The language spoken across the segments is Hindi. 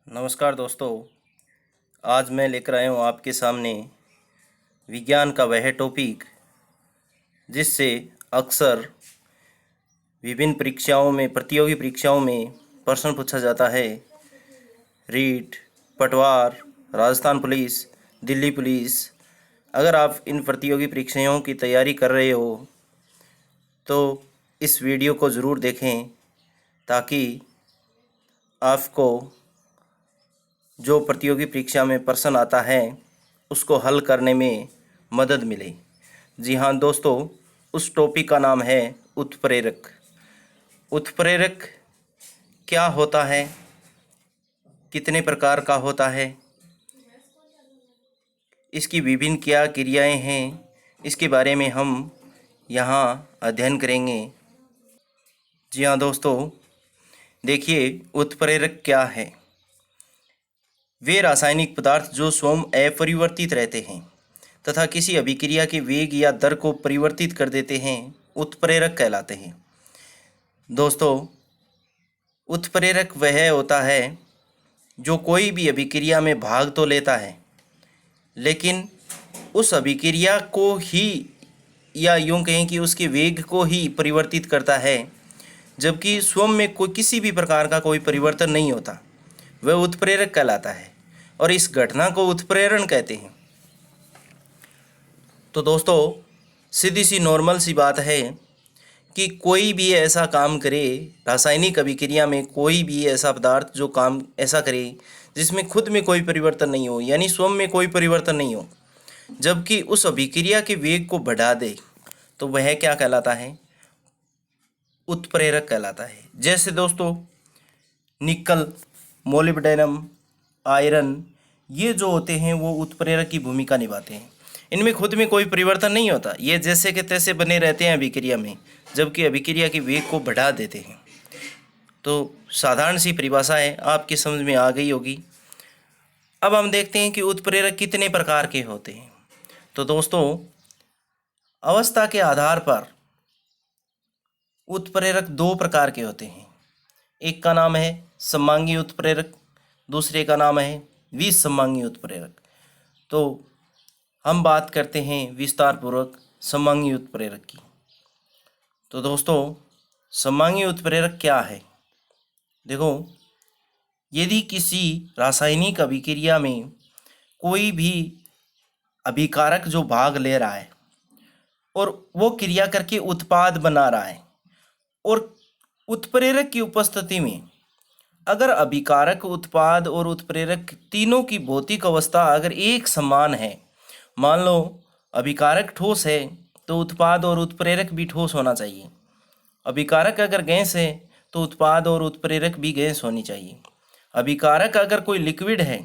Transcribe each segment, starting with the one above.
नमस्कार दोस्तों। आज मैं लेकर आया हूँ आपके सामने विज्ञान का वह टॉपिक जिससे अक्सर विभिन्न परीक्षाओं में, प्रतियोगी परीक्षाओं में प्रश्न पूछा जाता है। रीट, पटवार, राजस्थान पुलिस, दिल्ली पुलिस। अगर आप इन प्रतियोगी परीक्षाओं की तैयारी कर रहे हो तो इस वीडियो को ज़रूर देखें ताकि आपको जो प्रतियोगी परीक्षा में प्रश्न आता है उसको हल करने में मदद मिले। जी हाँ दोस्तों, उस टॉपिक का नाम है उत्प्रेरक। उत्प्रेरक क्या होता है, कितने प्रकार का होता है, इसकी विभिन्न क्या क्रियाएं हैं, इसके बारे में हम यहाँ अध्ययन करेंगे। जी हाँ दोस्तों, देखिए उत्प्रेरक क्या है। वे रासायनिक पदार्थ जो स्वयं अपरिवर्तित रहते हैं तथा किसी अभिक्रिया के वेग या दर को परिवर्तित कर देते हैं, उत्प्रेरक कहलाते हैं। दोस्तों, उत्प्रेरक वह होता है जो कोई भी अभिक्रिया में भाग तो लेता है लेकिन उस अभिक्रिया को ही, या यूं कहें कि उसके वेग को ही परिवर्तित करता है, जबकि स्वयं में कोई किसी भी प्रकार का कोई परिवर्तन नहीं होता। वह उत्प्रेरक कहलाता है और इस घटना को उत्प्रेरण कहते हैं। तो दोस्तों, सीधी सी नॉर्मल सी बात है कि कोई भी ऐसा काम करे, रासायनिक अभिक्रिया में कोई भी ऐसा पदार्थ जो काम ऐसा करे जिसमें खुद में कोई परिवर्तन नहीं हो, यानी स्वयं में कोई परिवर्तन नहीं हो, जबकि उस अभिक्रिया के वेग को बढ़ा दे, तो वह क्या कहलाता है? उत्प्रेरक कहलाता है। जैसे दोस्तों, निकल, मोलिब्डेनम, आयरन, ये जो होते हैं वो उत्प्रेरक की भूमिका निभाते हैं। इनमें खुद में कोई परिवर्तन नहीं होता, ये जैसे के तैसे बने रहते हैं अभिक्रिया में, जबकि अभिक्रिया के वेग को बढ़ा देते हैं। तो साधारण सी परिभाषा है, आपकी समझ में आ गई होगी। अब हम देखते हैं कि उत्प्रेरक कितने प्रकार के होते हैं। तो दोस्तों, अवस्था के आधार पर उत्प्रेरक दो प्रकार के होते हैं। एक का नाम है सममांगी उत्प्रेरक, दूसरे का नाम है विसममांगी उत्प्रेरक। तो हम बात करते हैं विस्तार पूर्वक सममांगी उत्प्रेरक की। तो दोस्तों, सममांगी उत्प्रेरक क्या है? देखो, यदि किसी रासायनिक अभिक्रिया में कोई भी अभिकारक जो भाग ले रहा है और वो क्रिया करके उत्पाद बना रहा है, और उत्प्रेरक की उपस्थिति में अगर अभिकारक, उत्पाद और उत्प्रेरक तीनों की भौतिक अवस्था अगर एक समान है, मान लो अभिकारक ठोस है तो उत्पाद और उत्प्रेरक भी ठोस होना चाहिए। अभिकारक अगर गैस है तो उत्पाद और उत्प्रेरक भी गैस होनी चाहिए। अभिकारक अगर कोई लिक्विड है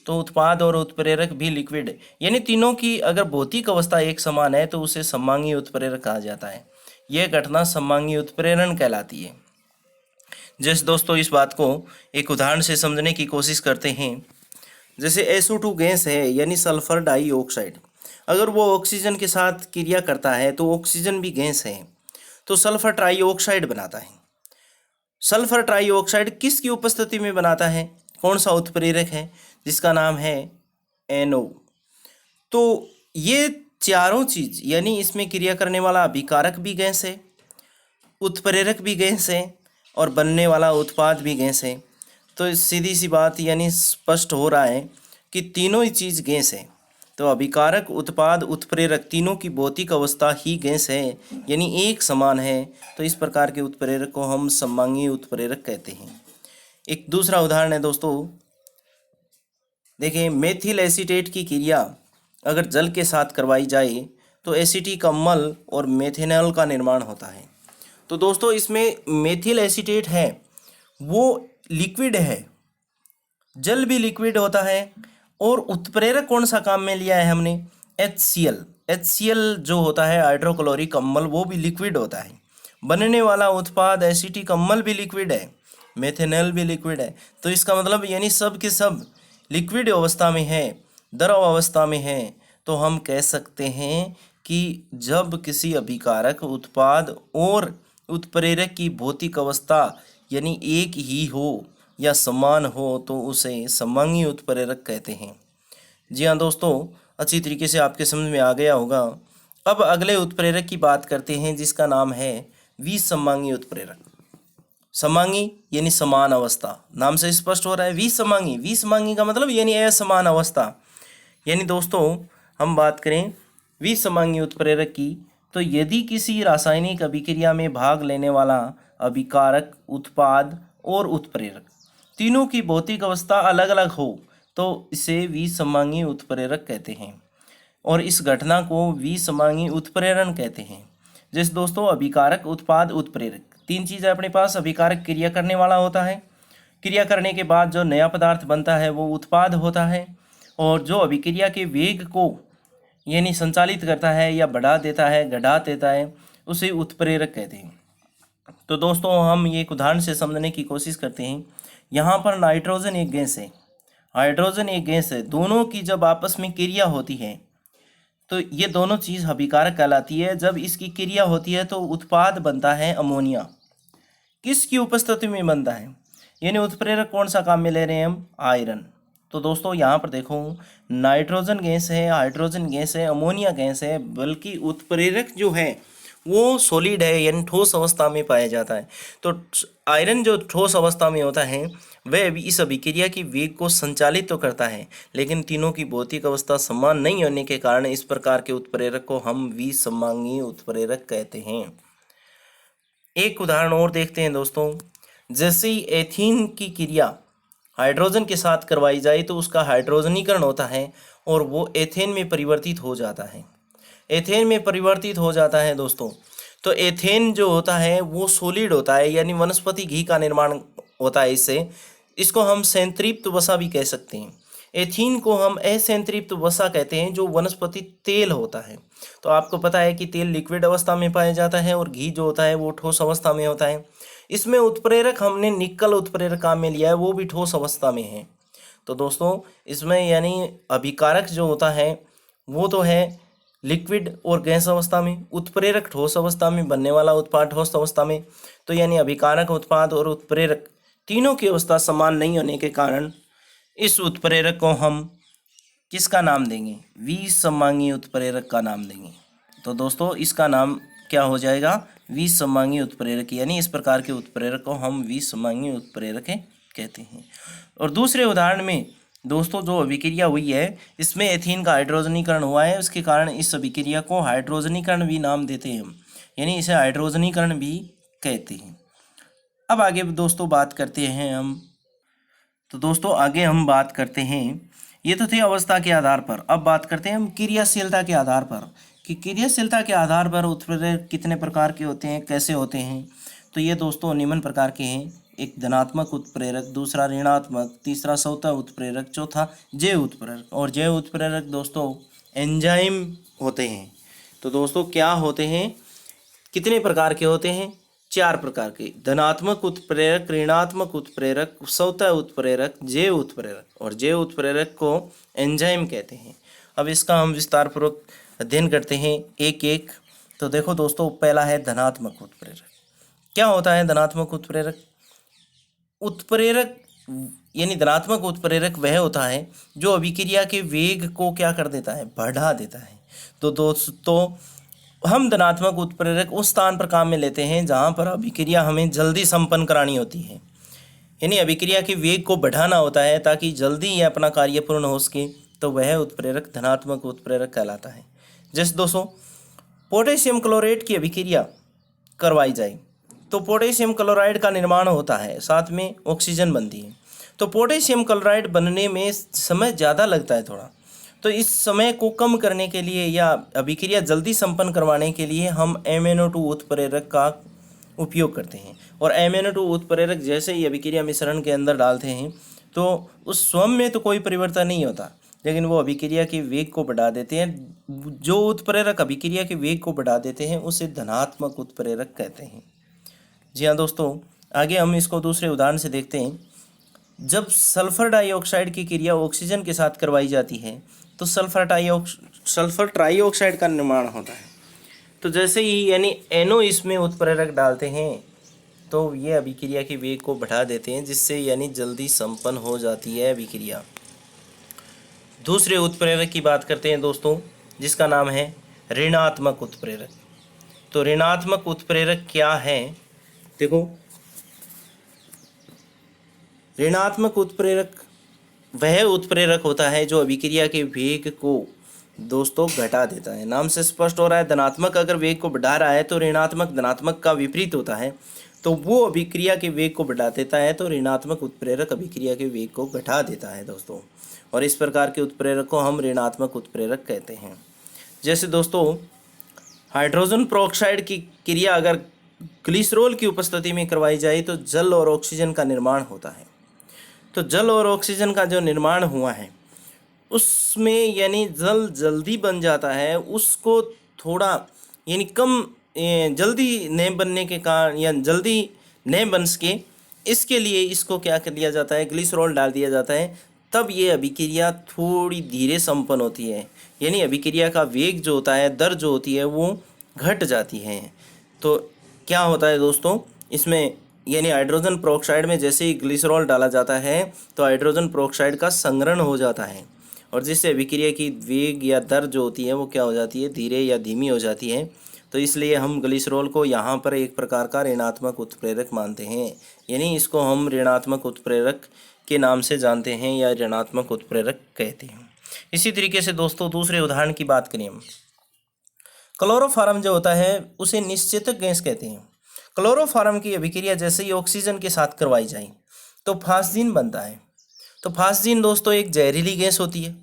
तो उत्पाद और उत्प्रेरक भी लिक्विड है। यानी तीनों की अगर भौतिक अवस्था एक समान है तो उसे सममांगी उत्प्रेरक कहा जाता है। यह घटना सममांगी उत्प्रेरण कहलाती है। जैसे दोस्तों, इस बात को एक उदाहरण से समझने की कोशिश करते हैं। जैसे SO2 गैस है, यानी सल्फर डाइऑक्साइड, अगर वो ऑक्सीजन के साथ क्रिया करता है तो ऑक्सीजन भी गैस है, तो सल्फर ट्राइऑक्साइड बनाता है। सल्फर ट्राइऑक्साइड किसकी उपस्थिति में बनाता है? कौन सा उत्प्रेरक है? जिसका नाम है NO। तो ये चारों चीज, यानी इसमें क्रिया करने वाला अभिकारक भी गैस है, उत्प्रेरक भी गैस है और बनने वाला उत्पाद भी गैस है। तो सीधी सी बात, यानी स्पष्ट हो रहा है कि तीनों ही चीज़ गैस है। तो अभिकारक, उत्पाद, उत्प्रेरक तीनों की भौतिक अवस्था ही गैस है, यानी एक समान है। तो इस प्रकार के उत्प्रेरक को हम सममांगी उत्प्रेरक कहते हैं। एक दूसरा उदाहरण है दोस्तों, देखिए, मेथिल एसीटेट की क्रिया अगर जल के साथ करवाई जाए तो एसिटिक अम्ल और मेथेनॉल का निर्माण होता है। तो दोस्तों, इसमें मेथिल एसीटेट है वो लिक्विड है, जल भी लिक्विड होता है, और उत्प्रेरक कौन सा काम में लिया है हमने? HCl। HCl जो होता है हाइड्रोक्लोरिक अम्ल, वो भी लिक्विड होता है। बनने वाला उत्पाद एसिटिक अम्ल भी लिक्विड है, मेथेनॉल भी लिक्विड है। तो इसका मतलब यानी सब के सब लिक्विड अवस्था में है, द्रव अवस्था में है। तो हम कह सकते हैं कि जब किसी अभिकारक, उत्पाद और उत्प्रेरक की भौतिक अवस्था यानी एक ही हो, या समान हो तो उसे समांगी उत्प्रेरक कहते हैं। जी हाँ दोस्तों, अच्छी तरीके से आपके समझ में आ गया होगा। अब अगले उत्प्रेरक की बात करते हैं जिसका नाम है विसमांगी उत्प्रेरक। समांगी यानी समान अवस्था, नाम से स्पष्ट हो रहा है। विसमांगी, विसमांगी का मतलब यानी असमान अवस्था। यानी दोस्तों हम बात करें विसमांगी उत्प्रेरक की, तो यदि किसी रासायनिक अभिक्रिया में भाग लेने वाला अभिकारक, उत्पाद और उत्प्रेरक तीनों की भौतिक अवस्था अलग अलग हो तो इसे विसमांगी उत्प्रेरक कहते हैं, और इस घटना को विसमांगी उत्प्रेरण कहते हैं। जैसे दोस्तों अभिकारक, उत्पाद, उत्प्रेरक, तीन चीज़ें अपने पास। अभिकारक क्रिया करने वाला होता है, क्रिया करने के बाद जो नया पदार्थ बनता है वो उत्पाद होता है, और जो अभिक्रिया के वेग को यानी संचालित करता है या बढ़ा देता है, घटा देता है, उसे उत्प्रेरक कहते हैं। तो दोस्तों हम ये एक उदाहरण से समझने की कोशिश करते हैं। यहाँ पर नाइट्रोजन एक गैस है, हाइड्रोजन एक गैस है, दोनों की जब आपस में क्रिया होती है तो ये दोनों चीज़ अभिकारक कहलाती है। जब इसकी क्रिया होती है तो उत्पाद बनता है अमोनिया। किसकी उपस्थिति में बनता है? यानी उत्प्रेरक कौन सा काम में ले रहे हैं हम? आयरन। तो दोस्तों यहाँ पर देखो, नाइट्रोजन गैस है, हाइड्रोजन गैस है, अमोनिया गैस है, बल्कि उत्प्रेरक जो है वो सॉलिड है यानी ठोस अवस्था में पाया जाता है। तो आयरन जो ठोस अवस्था में होता है वह भी इस अभिक्रिया की वेग को संचालित तो करता है, लेकिन तीनों की भौतिक अवस्था समान नहीं होने के कारण इस प्रकार के उत्प्रेरक को हम विसमांगी उत्प्रेरक कहते हैं। एक उदाहरण और देखते हैं दोस्तों। जैसे ही एथीन की क्रिया हाइड्रोजन के साथ करवाई जाए तो उसका हाइड्रोजनीकरण होता है और वो एथेन में परिवर्तित हो जाता है। एथेन में परिवर्तित हो जाता है दोस्तों, तो एथेन जो होता है वो सॉलिड होता है यानी वनस्पति घी का निर्माण होता है इससे। इसको हम संतृप्त वसा भी कह सकते हैं। एथीन को हम असंतृप्त वसा कहते हैं जो वनस्पति तेल होता है। तो आपको पता है कि तेल लिक्विड अवस्था में पाया जाता है और घी जो होता है वो ठोस अवस्था में होता है। इसमें उत्प्रेरक हमने निकल उत्प्रेरक काम में लिया है, वो भी ठोस अवस्था में है। तो दोस्तों इसमें यानी अभिकारक जो होता है वो तो है लिक्विड और गैस अवस्था में, उत्प्रेरक ठोस अवस्था में, बनने वाला उत्पाद ठोस अवस्था में। तो यानी अभिकारक, उत्पाद और उत्प्रेरक तीनों की अवस्था समान नहीं होने के कारण इस उत्प्रेरक को हम किसका नाम देंगे? विसमांगी उत्प्रेरक का नाम देंगे। तो दोस्तों इसका नाम क्या हो जाएगा? विसमांगी उत्प्रेरक। यानी इस प्रकार के उत्प्रेरक को हम विसमांगी उत्प्रेरक कहते हैं। और दूसरे उदाहरण में दोस्तों जो अभिक्रिया हुई है इसमें एथीन का हाइड्रोजनीकरण हुआ है, उसके कारण इस अभिक्रिया को हाइड्रोजनीकरण भी नाम देते हैं हम, यानी इसे हाइड्रोजनीकरण भी कहते हैं। अब आगे दोस्तों बात करते हैं हम। तो दोस्तों आगे हम बात करते हैं, ये तो थे अवस्था के आधार पर। अब बात करते हैं हम क्रियाशीलता के आधार पर, कि क्रियाशीलता के आधार पर उत्प्रेरक कितने प्रकार के होते हैं, कैसे होते हैं। तो ये दोस्तों निम्न प्रकार के हैं। एक धनात्मक उत्प्रेरक, दूसरा ऋणात्मक, तीसरा स्वतः उत्प्रेरक, चौथा जैव उत्प्रेरक। और जैव उत्प्रेरक दोस्तों एंजाइम होते हैं। तो दोस्तों क्या होते हैं, कितने प्रकार के होते हैं? 4 प्रकार के। धनात्मक उत्प्रेरक, ऋणात्मक उत्प्रेरक, स्वतः उत्प्रेरक, जैव उत्प्रेरक। और जैव उत्प्रेरक को एंजाइम कहते हैं। अब इसका हम विस्तार पूर्वक अध्ययन करते हैं एक एक। तो देखो दोस्तों पहला है धनात्मक उत्प्रेरक। क्या होता है धनात्मक उत्प्रेरक? उत्प्रेरक यानी धनात्मक उत्प्रेरक वह होता है जो अभिक्रिया के वेग को क्या कर देता है? बढ़ा देता है। तो दोस्तों हम धनात्मक उत्प्रेरक उस स्थान पर काम में लेते हैं जहाँ पर अभिक्रिया हमें जल्दी संपन्न करानी होती है, यानी अभिक्रिया के वेग को बढ़ाना होता है ताकि जल्दी यह अपना कार्य पूर्ण हो सके। तो वह उत्प्रेरक धनात्मक उत्प्रेरक कहलाता है। जैसे दोस्तों पोटेशियम क्लोराइड की अभिक्रिया करवाई जाए तो पोटेशियम क्लोराइड का निर्माण होता है, साथ में ऑक्सीजन बनती है। तो पोटेशियम क्लोराइड बनने में समय ज़्यादा लगता है थोड़ा, तो इस समय को कम करने के लिए या अभिक्रिया जल्दी संपन्न करवाने के लिए हम MnO2 उत्प्रेरक का उपयोग करते हैं। और MnO2 उत्प्रेरक जैसे ही अभिक्रिया मिश्रण के अंदर डालते हैं तो उस स्वयं में तो कोई परिवर्तन नहीं होता, लेकिन वो अभिक्रिया के वेग को बढ़ा देते हैं। जो उत्प्रेरक अभिक्रिया के वेग को बढ़ा देते हैं उसे धनात्मक उत्प्रेरक कहते हैं। जी हाँ दोस्तों, आगे हम इसको दूसरे उदाहरण से देखते हैं। जब सल्फर डाइऑक्साइड की क्रिया ऑक्सीजन के साथ करवाई जाती है तो सल्फर ट्राइऑक्साइड का निर्माण होता है। तो जैसे ही यानी NO इसमें उत्प्रेरक डालते हैं तो ये अभिक्रिया के वेग को बढ़ा देते हैं, जिससे यानी जल्दी संपन्न हो जाती है अभिक्रिया। दूसरे उत्प्रेरक की बात करते हैं दोस्तों, जिसका नाम है ऋणात्मक उत्प्रेरक। तो ऋणात्मक उत्प्रेरक क्या है? देखो, ऋणात्मक उत्प्रेरक वह उत्प्रेरक होता है जो अभिक्रिया के वेग को दोस्तों घटा देता है। नाम से स्पष्ट हो रहा है, धनात्मक अगर वेग को बढ़ा रहा है तो ऋणात्मक धनात्मक का विपरीत होता है, तो वो अभिक्रिया के वेग को बढ़ा देता है। तो ऋणात्मक उत्प्रेरक अभिक्रिया के वेग को घटा देता है दोस्तों, और इस प्रकार के उत्प्रेरक को हम ऋणात्मक उत्प्रेरक कहते हैं। जैसे दोस्तों, हाइड्रोजन पेरोक्साइड की क्रिया अगर ग्लिसरॉल की उपस्थिति में करवाई जाए तो जल और ऑक्सीजन का निर्माण होता है। तो जल और ऑक्सीजन का जो निर्माण हुआ है उसमें यानी जल जल्दी बन जाता है, उसको थोड़ा यानी कम जल्दी नहीं बनने के कारण या जल्दी नहीं बन सके, इसके लिए इसको क्या कर दिया जाता है, ग्लिसरॉल डाल दिया जाता है। तब ये अभिक्रिया थोड़ी धीरे संपन्न होती है, यानी अभिक्रिया का वेग जो होता है, दर जो होती है वो घट जाती है। तो क्या होता है दोस्तों, इसमें यानी हाइड्रोजन पेरोक्साइड में जैसे ही ग्लिसरॉल डाला जाता है तो हाइड्रोजन पेरोक्साइड का संग्रहण हो जाता है, और जिससे अभिक्रिया की वेग या दर जो होती है वो क्या हो जाती है, धीरे या धीमी हो जाती है। तो इसलिए हम ग्लिसरॉल को यहाँ पर एक प्रकार का ऋणात्मक उत्प्रेरक मानते हैं, यानी इसको हम ऋणात्मक उत्प्रेरक के नाम से जानते हैं या ऋणात्मक उत्प्रेरक कहते हैं। इसी तरीके से दोस्तों दूसरे उदाहरण की बात करें हम, क्लोरोफॉर्म जो होता है उसे निश्चेतक गैस कहते हैं। क्लोरोफॉर्म की अभिक्रिया जैसे ही ऑक्सीजन के साथ करवाई जाए तो फास्जीन बनता है। तो फास्जीन दोस्तों एक जहरीली गैस होती है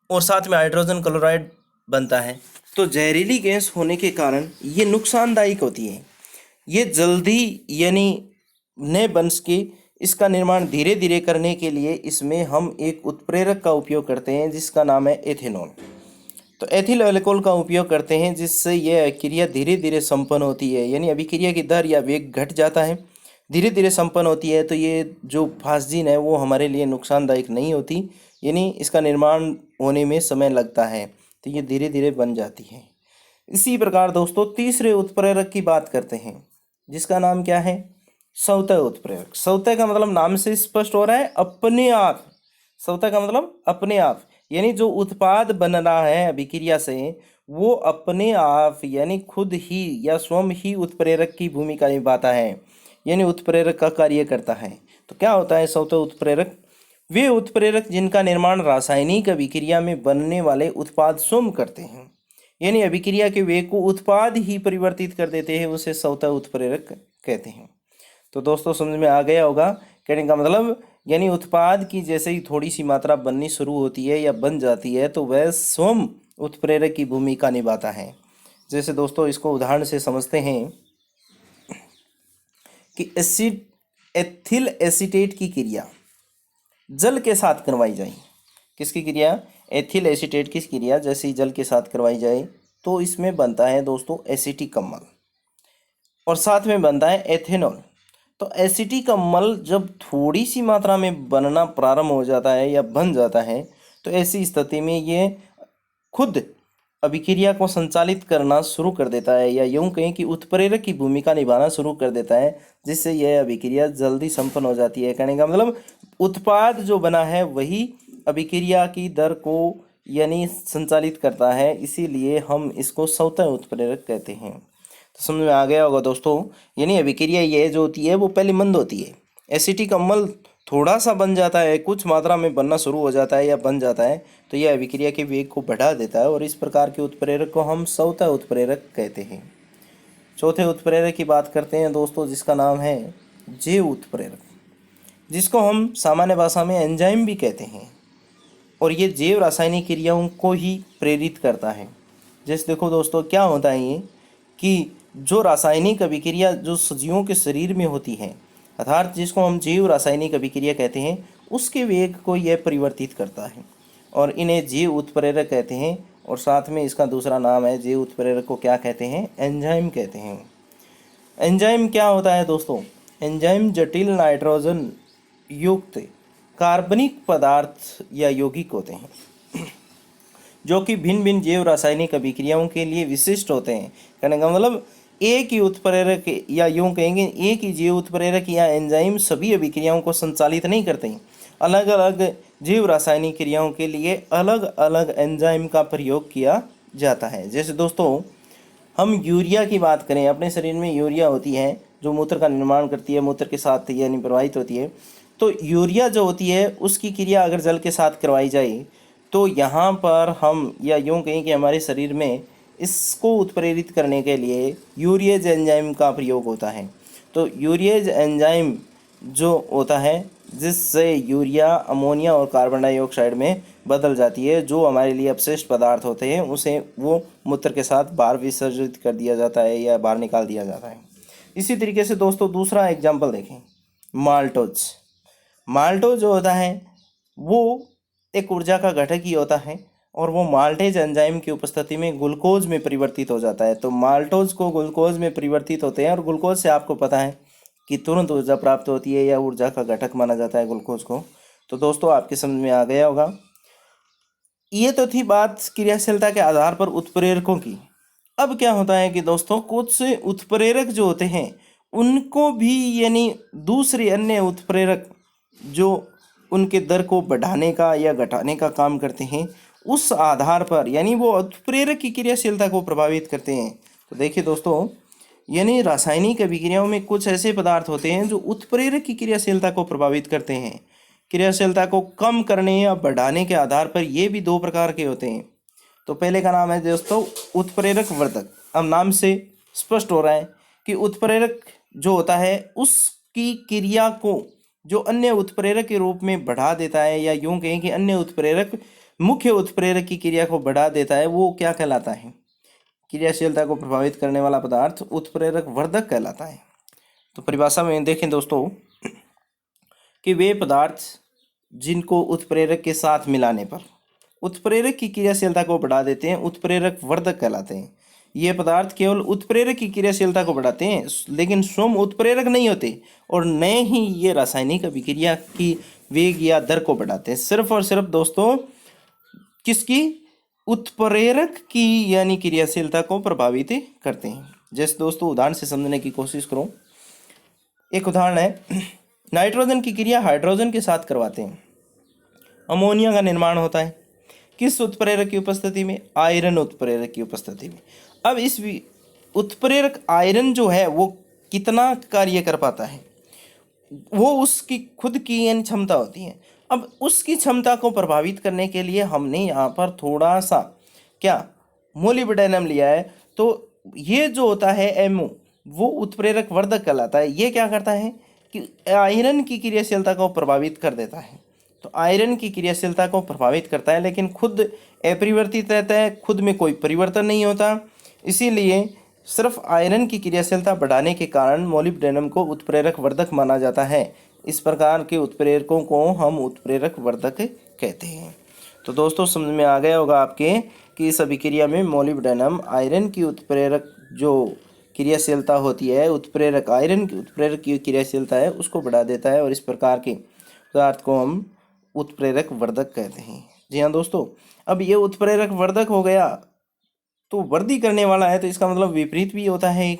और साथ में हाइड्रोजन क्लोराइड बनता है। तो जहरीली गैस होने के कारण ये नुकसानदायक होती है, ये जल्दी यानी न बन सके, इसका निर्माण धीरे धीरे करने के लिए इसमें हम एक उत्प्रेरक का उपयोग करते हैं जिसका नाम है एथेनॉल। तो एथिल अल्कोहल का उपयोग करते हैं जिससे यह क्रिया धीरे धीरे संपन्न होती है, यानी अभिक्रिया की दर या वेग घट जाता है, धीरे धीरे संपन्न होती है। तो ये जो फास्जीन है वो हमारे लिए नुकसानदायक नहीं होती, यानी इसका निर्माण होने में समय लगता है, तो ये धीरे धीरे बन जाती है। इसी प्रकार दोस्तों तीसरे उत्प्रेरक की बात करते हैं जिसका नाम क्या है, स्वतः उत्प्रेरक। स्वतः का मतलब नाम से स्पष्ट हो रहा है, अपने आप। स्वतः का मतलब अपने आप, यानी जो उत्पाद बन रहा है अभिक्रिया से वो अपने आप यानी खुद ही या स्वयं ही उत्प्रेरक की भूमिका निभाता है, यानी उत्प्रेरक का कार्य करता है। तो क्या होता है स्वतः उत्प्रेरक? वे उत्प्रेरक जिनका निर्माण रासायनिक अभिक्रिया में बनने वाले उत्पाद स्वयं करते हैं, यानी अभिक्रिया के वेग को उत्पाद ही परिवर्तित कर देते हैं, उसे स्वतः उत्प्रेरक कहते हैं। तो दोस्तों समझ में आ गया होगा, कहने का मतलब यानी उत्पाद की जैसे ही थोड़ी सी मात्रा बननी शुरू होती है या बन जाती है तो वह स्वयं उत्प्रेरक की भूमिका निभाता है। जैसे दोस्तों इसको उदाहरण से समझते हैं कि एथिल एसीटेट की क्रिया जल के साथ करवाई जाए। किसकी क्रिया? एथिल एसीटेट की क्रिया जैसे ही जल के साथ करवाई जाए तो इसमें बनता है दोस्तों एसिटिक अम्ल और साथ में बनता है एथेनॉल। तो एसिटिक अम्ल जब थोड़ी सी मात्रा में बनना प्रारंभ हो जाता है या बन जाता है तो ऐसी स्थिति में ये खुद अभिक्रिया को संचालित करना शुरू कर देता है, या यूं कहें कि उत्प्रेरक की भूमिका निभाना शुरू कर देता है, जिससे यह अभिक्रिया जल्दी संपन्न हो जाती है। कहने का मतलब उत्पाद जो बना है वही अभिक्रिया की दर को यानी संचालित करता है, इसीलिए हम इसको स्वतः उत्प्रेरक कहते हैं। तो समझ में आ गया होगा दोस्तों, यानी अभिक्रिया ये जो होती है वो पहले मंद होती है, एसिटिक अम्ल थोड़ा सा बन जाता है, कुछ मात्रा में बनना शुरू हो जाता है या बन जाता है, तो यह अभिक्रिया के वेग को बढ़ा देता है और इस प्रकार के उत्प्रेरक को हम स्वतः उत्प्रेरक कहते हैं। चौथे उत्प्रेरक की बात करते हैं दोस्तों जिसका नाम है जैव उत्प्रेरक, जिसको हम सामान्य भाषा में एंजाइम भी कहते हैं, और ये जैव रासायनिक क्रियाओं को ही प्रेरित करता है। जैसे देखो दोस्तों क्या होता है ये कि जो रासायनिक अभिक्रिया जो सजीवों के शरीर में होती है, अर्थात जिसको हम जैव रासायनिक अभिक्रिया कहते हैं, उसके वेग को यह परिवर्तित करता है और इन्हें जैव उत्प्रेरक कहते हैं। और साथ में इसका दूसरा नाम है जैव उत्प्रेरक को क्या कहते हैं? एंजाइम कहते हैं। एंजाइम क्या होता है दोस्तों? एंजाइम जटिल नाइट्रोजन युक्त कार्बनिक पदार्थ या यौगिक होते हैं जो कि भिन्न भिन्न जैव रासायनिक अभिक्रियाओं के लिए विशिष्ट होते हैं। कहने का मतलब एक ही उत्प्रेरक या यूं कहेंगे एक ही जीव उत्प्रेरक या एंजाइम सभी अभिक्रियाओं को संचालित नहीं करते हैं। अलग अलग जीव रासायनिक क्रियाओं के लिए अलग अलग एंजाइम का प्रयोग किया जाता है। जैसे दोस्तों हम यूरिया की बात करें, अपने शरीर में यूरिया होती है जो मूत्र का निर्माण करती है, मूत्र के साथ यानी प्रवाहित होती है। तो यूरिया जो होती है उसकी क्रिया अगर जल के साथ करवाई जाए तो यहाँ पर हम या यूं कहें कि हमारे शरीर में इसको उत्प्रेरित करने के लिए यूरिएज एंजाइम का प्रयोग होता है। तो यूरिएज एंजाइम जो होता है जिससे यूरिया अमोनिया और कार्बन डाइऑक्साइड में बदल जाती है, जो हमारे लिए अपशिष्ट पदार्थ होते हैं उसे वो मूत्र के साथ बाहर विसर्जित कर दिया जाता है या बाहर निकाल दिया जाता है। इसी तरीके से दोस्तों दूसरा एग्जाम्पल देखें, माल्टोज। माल्टोज जो होता है वो एक ऊर्जा का घटक ही होता है और वो माल्टेज एंजाइम की उपस्थिति में ग्लूकोज में परिवर्तित हो जाता है। तो माल्टोज को ग्लूकोज में परिवर्तित होते हैं और ग्लूकोज से आपको पता है कि तुरंत ऊर्जा प्राप्त होती है या ऊर्जा का घटक माना जाता है ग्लूकोज को। तो दोस्तों आपके समझ में आ गया होगा। ये तो थी बात क्रियाशीलता के आधार पर उत्प्रेरकों की। अब क्या होता है कि दोस्तों कुछ उत्प्रेरक जो होते हैं उनको भी यानी दूसरे अन्य उत्प्रेरक जो उनके दर को बढ़ाने का या घटाने का काम करते हैं, उस आधार पर यानी वो उत्प्रेरक की क्रियाशीलता को प्रभावित करते हैं। तो देखिए दोस्तों, यानी रासायनिक अभिक्रियाओं में कुछ ऐसे पदार्थ होते हैं जो उत्प्रेरक की क्रियाशीलता को प्रभावित करते हैं। क्रियाशीलता को कम करने या बढ़ाने के आधार पर ये भी दो प्रकार के होते हैं। तो पहले का नाम है दोस्तों उत्प्रेरक वर्धक। अब नाम से स्पष्ट हो रहा है कि उत्प्रेरक जो होता है उसकी क्रिया को जो अन्य उत्प्रेरक के रूप में बढ़ा देता है, या यूं कहें कि अन्य उत्प्रेरक मुख्य उत्प्रेरक की क्रिया को बढ़ा देता है, वो क्या कहलाता है? क्रियाशीलता को प्रभावित करने वाला पदार्थ उत्प्रेरक वर्धक कहलाता है। तो परिभाषा में देखें दोस्तों कि वे पदार्थ जिनको उत्प्रेरक के साथ मिलाने पर उत्प्रेरक की क्रियाशीलता को बढ़ा देते हैं उत्प्रेरक वर्धक कहलाते हैं। ये पदार्थ केवल उत्प्रेरक की क्रियाशीलता को बढ़ाते हैं लेकिन स्वयं उत्प्रेरक नहीं होते और न ही ये रासायनिक अभिक्रिया की वेग या दर को बढ़ाते हैं। सिर्फ और सिर्फ दोस्तों किसकी? उत्प्रेरक की यानी क्रियाशीलता को प्रभावित करते हैं। जैसे दोस्तों उदाहरण से समझने की कोशिश करो। एक उदाहरण है, नाइट्रोजन की क्रिया हाइड्रोजन के साथ करवाते हैं, अमोनिया का निर्माण होता है। किस उत्प्रेरक की उपस्थिति में? आयरन उत्प्रेरक की उपस्थिति में। अब इस उत्प्रेरक आयरन जो है वो कितना कार्य कर पाता है, वो उसकी खुद की यानी क्षमता होती है। अब उसकी क्षमता को प्रभावित करने के लिए हमने यहाँ पर थोड़ा सा क्या मोलिब्डेनम लिया है। तो ये जो होता है एमओ वो उत्प्रेरक वर्धक कहलाता है। ये क्या करता है कि आयरन की क्रियाशीलता को प्रभावित कर देता है। तो आयरन की क्रियाशीलता को प्रभावित करता है लेकिन खुद अपरिवर्तित रहता है, खुद में कोई परिवर्तन नहीं होता। इसीलिए सिर्फ आयरन की क्रियाशीलता बढ़ाने के कारण मोलिब्डेनम को उत्प्रेरक वर्धक माना जाता है। इस प्रकार के उत्प्रेरकों को हम उत्प्रेरक वर्धक कहते हैं। तो दोस्तों समझ में आ गया होगा आपके कि इस अभिक्रिया में मोलिब्डेनम आयरन की उत्प्रेरक जो क्रियाशीलता होती है, उत्प्रेरक आयरन की उत्प्रेरक की क्रियाशीलता है उसको बढ़ा देता है और इस प्रकार के पदार्थ को हम उत्प्रेरक वर्धक कहते हैं। जी हाँ दोस्तों, अब ये उत्प्रेरक वर्धक हो गया तो वर्धी करने वाला है, तो इसका मतलब विपरीत भी होता है।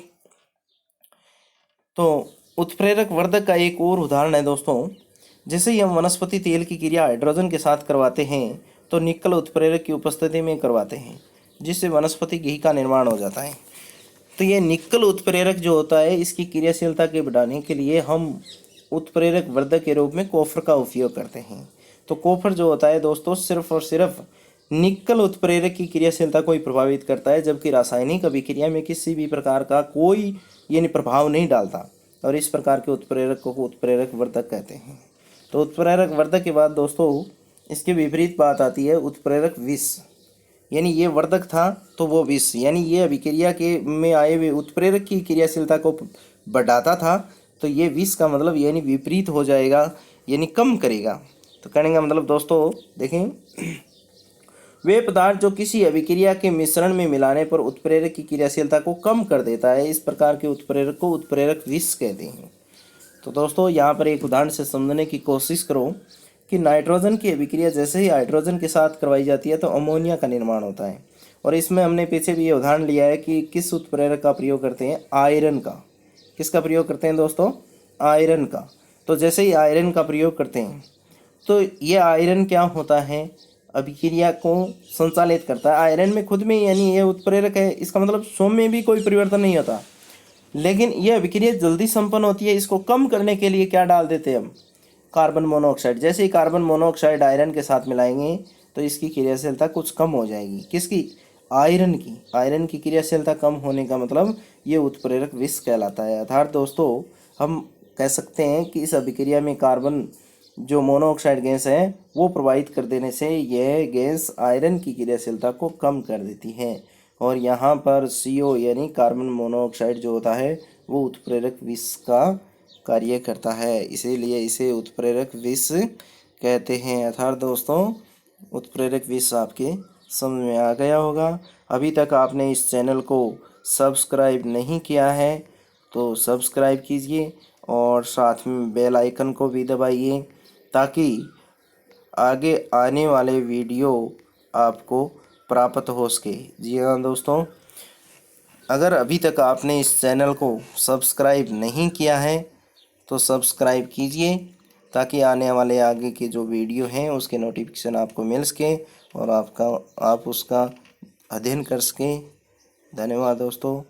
तो उत्प्रेरक वर्धक का एक और उदाहरण है दोस्तों, जैसे ही हम वनस्पति तेल की क्रिया हाइड्रोजन के साथ करवाते हैं तो निकल उत्प्रेरक की उपस्थिति में करवाते हैं जिससे वनस्पति घी का निर्माण हो जाता है। तो ये निकल उत्प्रेरक जो होता है इसकी क्रियाशीलता के बढ़ाने के लिए हम उत्प्रेरक वर्धक के रूप में कॉपर का उपयोग करते हैं। तो कॉपर जो होता है दोस्तों सिर्फ और सिर्फ निकल उत्प्रेरक की क्रियाशीलता को ही प्रभावित करता है, जबकि रासायनिक अभिक्रिया में किसी भी प्रकार का कोई यानी प्रभाव नहीं डालता और इस प्रकार के उत्प्रेरक को उत्प्रेरक वर्धक कहते हैं। तो उत्प्रेरक वर्धक के बाद दोस्तों इसके विपरीत बात आती है उत्प्रेरक विष। यानी ये वर्धक था तो वो विष, यानी ये अभिक्रिया के में आए हुए उत्प्रेरक की क्रियाशीलता को बढ़ाता था, तो ये विष का मतलब यानी विपरीत हो जाएगा यानी कम करेगा। तो कहने का मतलब दोस्तों देखें, वे पदार्थ जो किसी अभिक्रिया के मिश्रण में मिलाने पर उत्प्रेरक की क्रियाशीलता को कम कर देता है, इस प्रकार के उत्प्रेरक को उत्प्रेरक विष कहते हैं। तो दोस्तों यहाँ पर एक उदाहरण से समझने की कोशिश करो कि नाइट्रोजन की अभिक्रिया जैसे ही हाइड्रोजन के साथ करवाई जाती है तो अमोनिया का निर्माण होता है और इसमें हमने पीछे भी ये उदाहरण लिया है कि किस उत्प्रेरक का प्रयोग करते हैं, आयरन का। किसका प्रयोग करते हैं दोस्तों, आयरन का। तो जैसे ही आयरन का प्रयोग करते हैं तो ये आयरन क्या होता है, अभिक्रिया को संचालित करता है आयरन में खुद में, यानी ये उत्प्रेरक है, इसका मतलब स्वयं में भी कोई परिवर्तन नहीं होता, लेकिन यह अभिक्रिया जल्दी संपन्न होती है। इसको कम करने के लिए क्या डाल देते हैं हम, कार्बन मोनोऑक्साइड। जैसे ही कार्बन मोनोऑक्साइड आयरन के साथ मिलाएंगे तो इसकी क्रियाशीलता कुछ कम हो जाएगी। किसकी, आयरन की। आयरन की क्रियाशीलता कम होने का मतलब ये उत्प्रेरक विष कहलाता है। अर्थात दोस्तों हम कह सकते हैं कि इस अभिक्रिया में कार्बन जो मोनोऑक्साइड गैस है वो प्रवाहित कर देने से यह गैस आयरन की क्रियाशीलता को कम कर देती है, और यहाँ पर CO यानी कार्बन मोनोऑक्साइड जो होता है वो उत्प्रेरक विष का कार्य करता है, इसीलिए इसे उत्प्रेरक विष कहते हैं। अर्थात दोस्तों उत्प्रेरक विष आपके समझ में आ गया होगा। अभी तक आपने इस चैनल को सब्सक्राइब नहीं किया है तो सब्सक्राइब कीजिए और साथ में बेल आइकन को भी दबाइए ताकि आगे आने वाले वीडियो आपको प्राप्त हो सके। जी हाँ दोस्तों, अगर अभी तक आपने इस चैनल को सब्सक्राइब नहीं किया है तो सब्सक्राइब कीजिए ताकि आने वाले आगे के जो वीडियो हैं उसके नोटिफिकेशन आपको मिल सके और आप उसका अध्ययन कर सकें। धन्यवाद दोस्तों।